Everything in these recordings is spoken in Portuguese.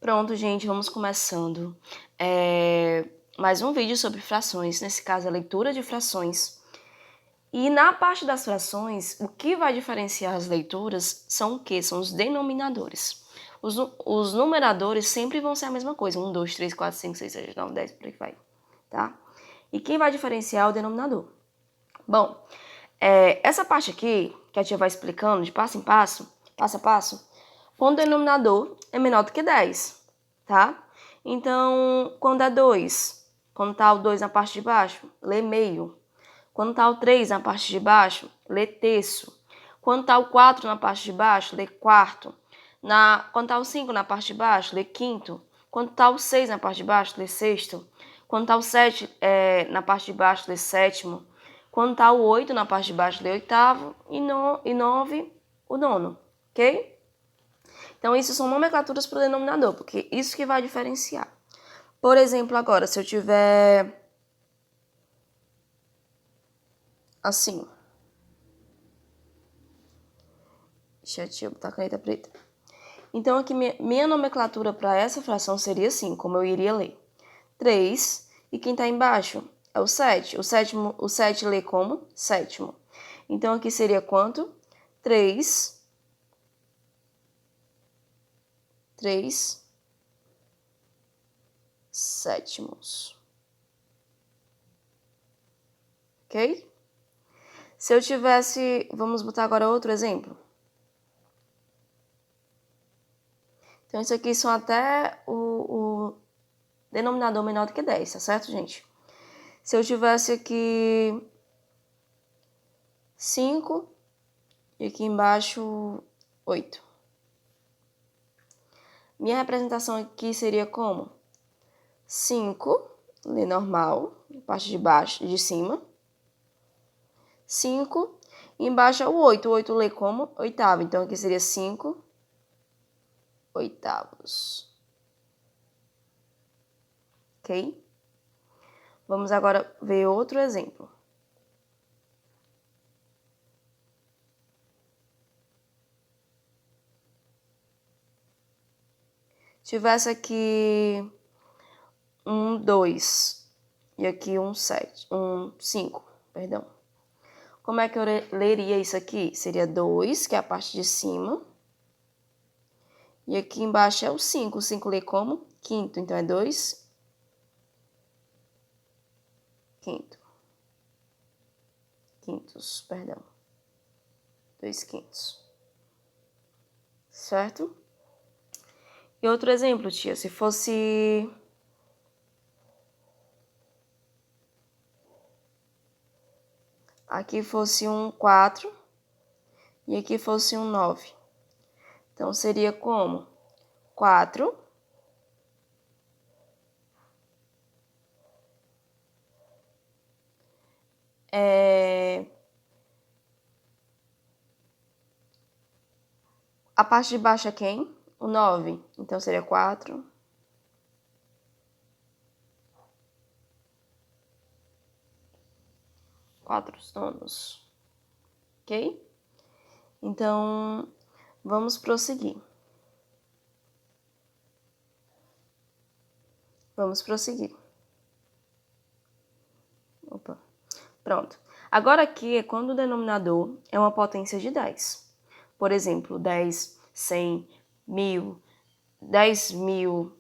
Pronto, gente, vamos começando. Mais um vídeo sobre frações, nesse caso a leitura de frações. E na parte das frações, o que vai diferenciar as leituras são o quê? São os denominadores. Os numeradores sempre vão ser a mesma coisa, 1, 2, 3, 4, 5, 6, 7, 9, 10, por aí vai, tá? E quem vai diferenciar é o denominador. Bom, essa parte aqui, que a tia vai explicando de passo a passo, quando o denominador é menor do que 10, tá? Então, quando é 2, quando tá o 2 na parte de baixo, lê meio. Quando tá o 3 na parte de baixo, lê terço. Quando tá o 4 na parte de baixo, lê quarto. Quando tá o 5 na parte de baixo, lê quinto. Quando tá o 6 na parte de baixo, lê sexto. Quando tá o 7 na parte de baixo, lê sétimo. Quando tá o 8 na parte de baixo, lê oitavo. E 9, o nono. Ok? Então, isso são nomenclaturas para o denominador, porque isso que vai diferenciar. Por exemplo, agora, se eu tiver assim. Deixa eu botar a caneta preta. Então, aqui minha nomenclatura para essa fração seria assim, como eu iria ler. 3, e quem está embaixo é o 7. O 7 lê como? Sétimo. Então, aqui seria quanto? 3 sétimos. Ok? Se eu tivesse... Vamos botar agora outro exemplo. Então, isso aqui são até o denominador menor do que 10, tá certo, gente? Se eu tivesse aqui 5 e aqui embaixo 8. Minha representação aqui seria como? 5, lê normal, parte de baixo e de cima. 5, e embaixo é o 8. O 8 lê como? Oitavo. Então, aqui seria 5 oitavos. Ok? Vamos agora ver outro exemplo. Tivesse aqui um 2 e aqui um 5, perdão. Como é que eu leria isso aqui? Seria 2, que é a parte de cima. E aqui embaixo é o 5. O 5 lê como? Quinto. Então, é 2 quintos, perdão. 2 quintos. Certo? E outro exemplo, tia, se fosse... Aqui fosse um 4 e aqui fosse um 9. Então, seria como? 4 a parte de baixo é quem? O 9. Então, seria 4. 4 nonos. Ok? Então, vamos prosseguir. Opa. Pronto. Agora aqui é quando o denominador é uma potência de 10. Por exemplo, 10, 100, 1000, 10.000,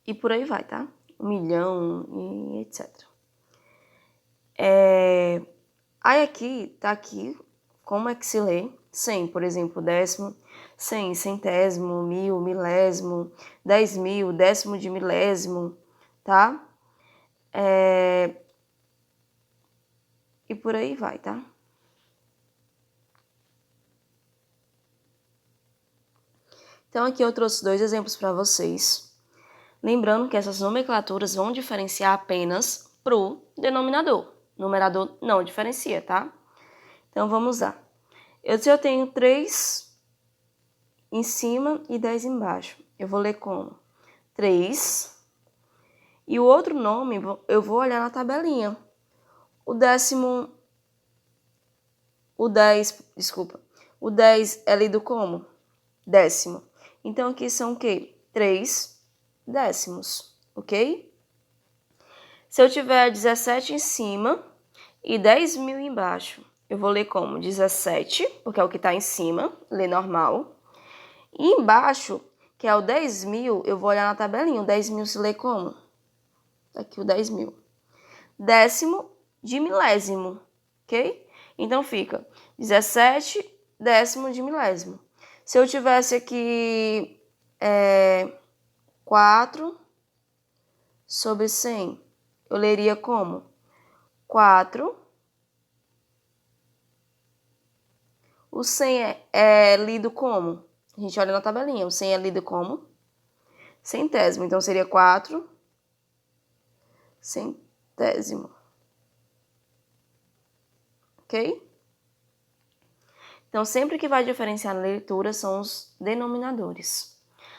e por aí vai, tá? 1 milhão e etc. Aí aqui, tá aqui, como é que se lê 100, por exemplo, décimo, 100, centésimo, mil, milésimo, 10.000, décimo de milésimo, tá? E por aí vai, tá? Então, aqui eu trouxe 2 exemplos para vocês. Lembrando que essas nomenclaturas vão diferenciar apenas pro denominador. O numerador não diferencia, tá? Então, vamos lá. Se eu tenho 3 em cima e 10 embaixo, eu vou ler como? 3. E o outro nome, eu vou olhar na tabelinha. O 10 é lido como? décimo. Então, aqui são o quê? 3 décimos, ok? Se eu tiver 17 em cima e 10.000 embaixo, eu vou ler como 17, porque é o que está em cima, ler normal. E embaixo, que é o 10.000, eu vou olhar na tabelinha. O 10.000 se lê como? Aqui o 10.000. Décimo de milésimo, ok? Então fica 17 décimo de milésimo. Se eu tivesse aqui 4 sobre 100, eu leria como? 4. O 100 é lido como? A gente olha na tabelinha. O 100 é lido como? Centésimo. Então, seria 4 centésimo. Ok? Então, sempre que vai diferenciar na leitura são os denominadores.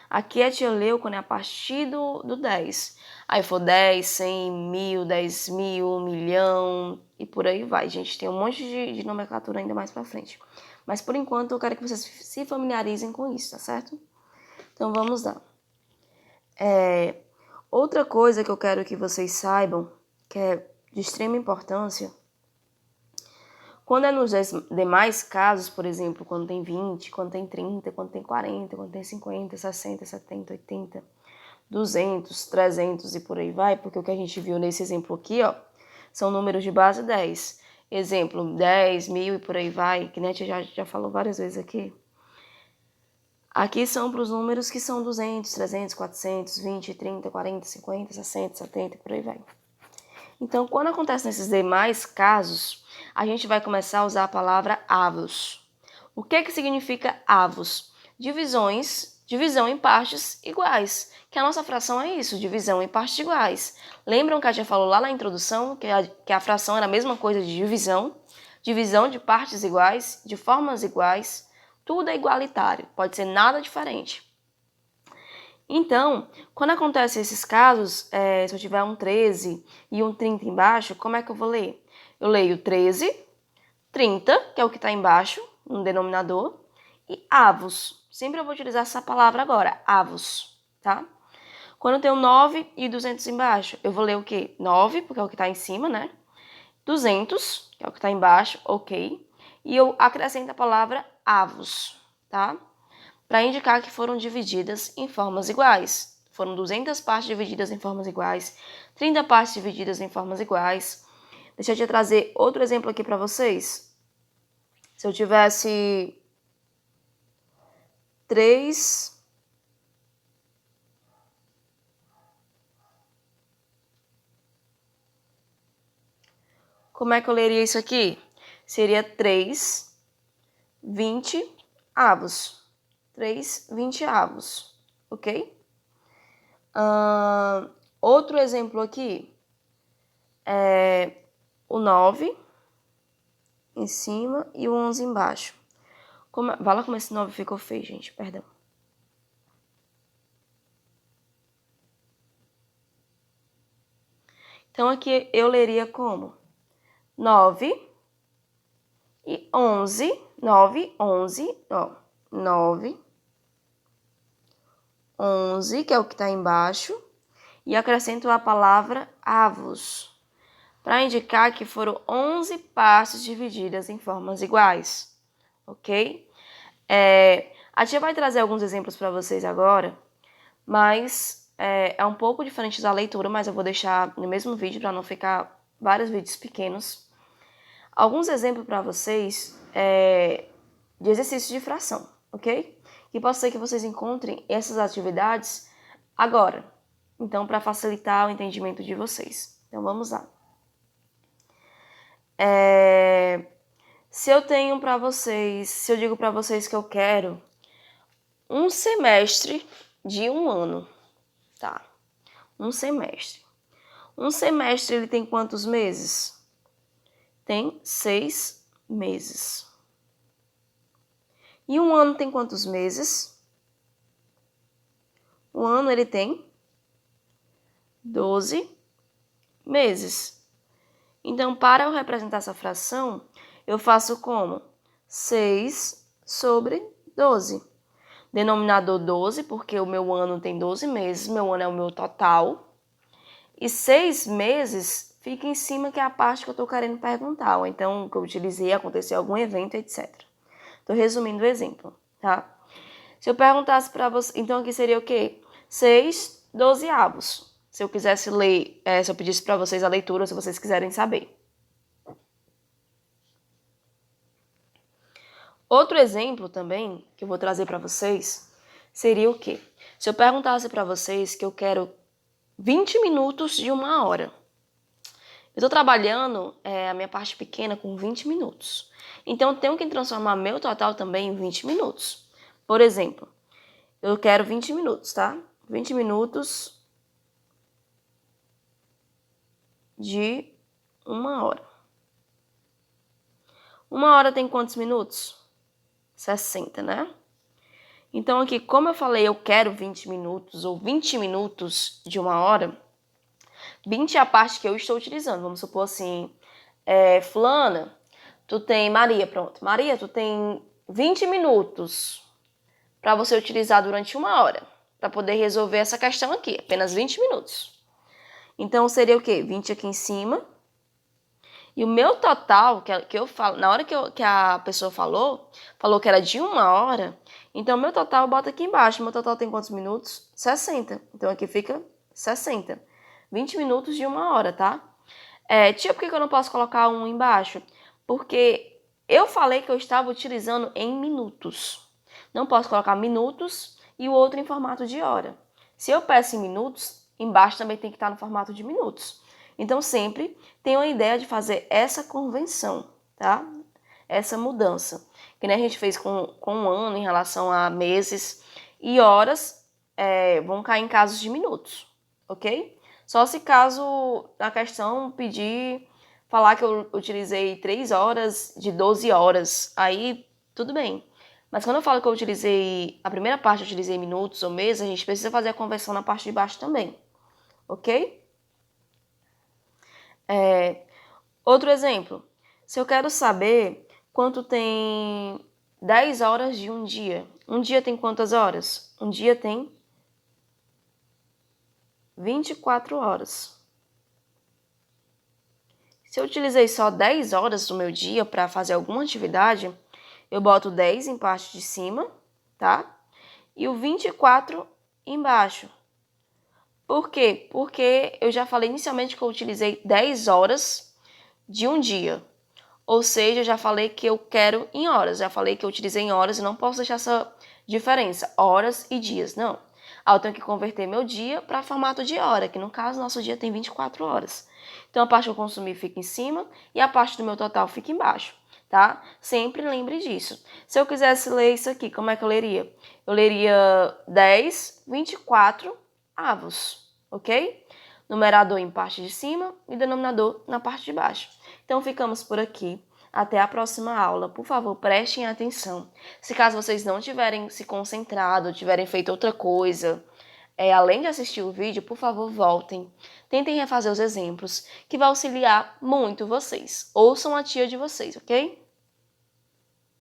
Aqui a tia leu quando é a partir do 10. Aí for 10, 100, 1.000, 10.000, 1.000.000 e por aí vai. Gente, tem um monte de nomenclatura ainda mais pra frente. Mas por enquanto eu quero que vocês se familiarizem com isso, tá certo? Então vamos lá. Outra coisa que eu quero que vocês saibam, que é de extrema importância, quando é nos demais casos, por exemplo, quando tem 20, quando tem 30, quando tem 40, quando tem 50, 60, 70, 80, 200, 300 e por aí vai, porque o que a gente viu nesse exemplo aqui, ó, são números de base 10. Exemplo, 10, 1.000 e por aí vai, que a gente já falou várias vezes aqui. Aqui são para os números que são 200, 300, 400, 20, 30, 40, 50, 60, 70 e por aí vai. Então, quando acontece nesses demais casos, a gente vai começar a usar a palavra avos. O que significa avos? Divisão em partes iguais. Que a nossa fração é isso, divisão em partes iguais. Lembram que a gente falou lá na introdução que a fração era a mesma coisa de divisão? Divisão de partes iguais, de formas iguais, tudo é igualitário, pode ser nada diferente. Então, quando acontecem esses casos, se eu tiver um 13 e um 30 embaixo, como é que eu vou ler? Eu leio 13, 30, que é o que está embaixo, no denominador, e avos. Sempre eu vou utilizar essa palavra agora, avos, tá? Quando eu tenho 9 e 200 embaixo, eu vou ler o quê? 9, porque é o que está em cima, né? 200, que é o que está embaixo, ok. E eu acrescento a palavra avos, tá? Para indicar que foram divididas em formas iguais. Foram 200 partes divididas em formas iguais, 30 partes divididas em formas iguais. Deixa eu te trazer outro exemplo aqui para vocês. Se eu tivesse 3... Como é que eu leria isso aqui? Seria 3, 20 avos. 3, 20 avos, ok? Outro exemplo aqui é o 9 em cima e o 11 embaixo. Vai lá como esse 9 ficou feio, gente, perdão. Então, aqui eu leria como 9 e 11, 9, 11, ó, 9, 11, que é o que está embaixo, e acrescento a palavra avos, para indicar que foram 11 partes divididas em formas iguais, ok? A tia vai trazer alguns exemplos para vocês agora, mas é um pouco diferente da leitura, mas eu vou deixar no mesmo vídeo para não ficar vários vídeos pequenos. Alguns exemplos para vocês de exercícios de fração, ok? E pode ser que vocês encontrem essas atividades agora. Então, para facilitar o entendimento de vocês. Então, vamos lá. Se eu tenho para vocês, se eu digo para vocês que eu quero um semestre de um ano, tá? Um semestre. Um semestre, ele tem quantos meses? Tem 6 meses. E um ano tem quantos meses? Um ano, ele tem 12 meses. Então, para eu representar essa fração, eu faço como? 6 sobre 12. Denominador 12, porque o meu ano tem 12 meses, meu ano é o meu total. E 6 meses fica em cima, que é a parte que eu estou querendo perguntar. Ou então, que eu utilizei, aconteceu algum evento, etc. Estou resumindo o exemplo, tá? Se eu perguntasse para você, então aqui seria o quê? 6 dozeavos. Se eu quisesse ler, se eu pedisse para vocês a leitura, se vocês quiserem saber. Outro exemplo também, que eu vou trazer para vocês, seria o quê? Se eu perguntasse para vocês que eu quero 20 minutos de 1 hora. Eu estou trabalhando a minha parte pequena com 20 minutos. Então, eu tenho que transformar meu total também em 20 minutos. Por exemplo, eu quero 20 minutos, tá? 20 minutos de 1 hora. 1 hora tem quantos minutos? 60, né? Então, aqui, como eu falei, eu quero 20 minutos ou 20 minutos de 1 hora, 20 é a parte que eu estou utilizando. Vamos supor assim, fulana, tu tem... Maria, pronto. Maria, tu tem 20 minutos para você utilizar durante 1 hora, para poder resolver essa questão aqui, apenas 20 minutos. Então, seria o quê? 20 aqui em cima. E o meu total, que eu falo, na hora que a pessoa falou que era de 1 hora, então o meu total bota aqui embaixo. Meu total tem quantos minutos? 60. Então aqui fica 60. 20 minutos de 1 hora, tá? Tia, por que eu não posso colocar um embaixo? Porque eu falei que eu estava utilizando em minutos. Não posso colocar minutos e o outro em formato de hora. Se eu peço em minutos, embaixo também tem que estar no formato de minutos. Então, sempre tenho a ideia de fazer essa convenção, tá? Essa mudança. Que nem a gente fez com um ano em relação a meses e horas, vão cair em casos de minutos, ok? Só se caso a questão pedir, falar que eu utilizei 3 horas de 12 horas, aí tudo bem. Mas quando eu falo que eu utilizei, a primeira parte eu utilizei minutos ou meses, a gente precisa fazer a conversão na parte de baixo também, ok? Outro exemplo, se eu quero saber quanto tem 10 horas de um dia tem quantas horas? Um dia tem 24 horas. Se eu utilizei só 10 horas do meu dia para fazer alguma atividade, eu boto 10 em parte de cima, tá? E o 24 embaixo. Por quê? Porque eu já falei inicialmente que eu utilizei 10 horas de um dia. Ou seja, eu já falei que eu quero em horas. Já falei que eu utilizei em horas e não posso deixar essa diferença. Horas e dias, não. Eu tenho que converter meu dia para formato de hora, que no caso, nosso dia tem 24 horas. Então, a parte que eu consumi fica em cima e a parte do meu total fica embaixo, tá? Sempre lembre disso. Se eu quisesse ler isso aqui, como é que eu leria? Eu leria 10, 24 avos, ok? Numerador em parte de cima e denominador na parte de baixo. Então, ficamos por aqui. Até a próxima aula. Por favor, prestem atenção. Se caso vocês não tiverem se concentrado, tiverem feito outra coisa, além de assistir o vídeo, por favor, voltem. Tentem refazer os exemplos, que vai auxiliar muito vocês. Ouçam a tia de vocês, ok?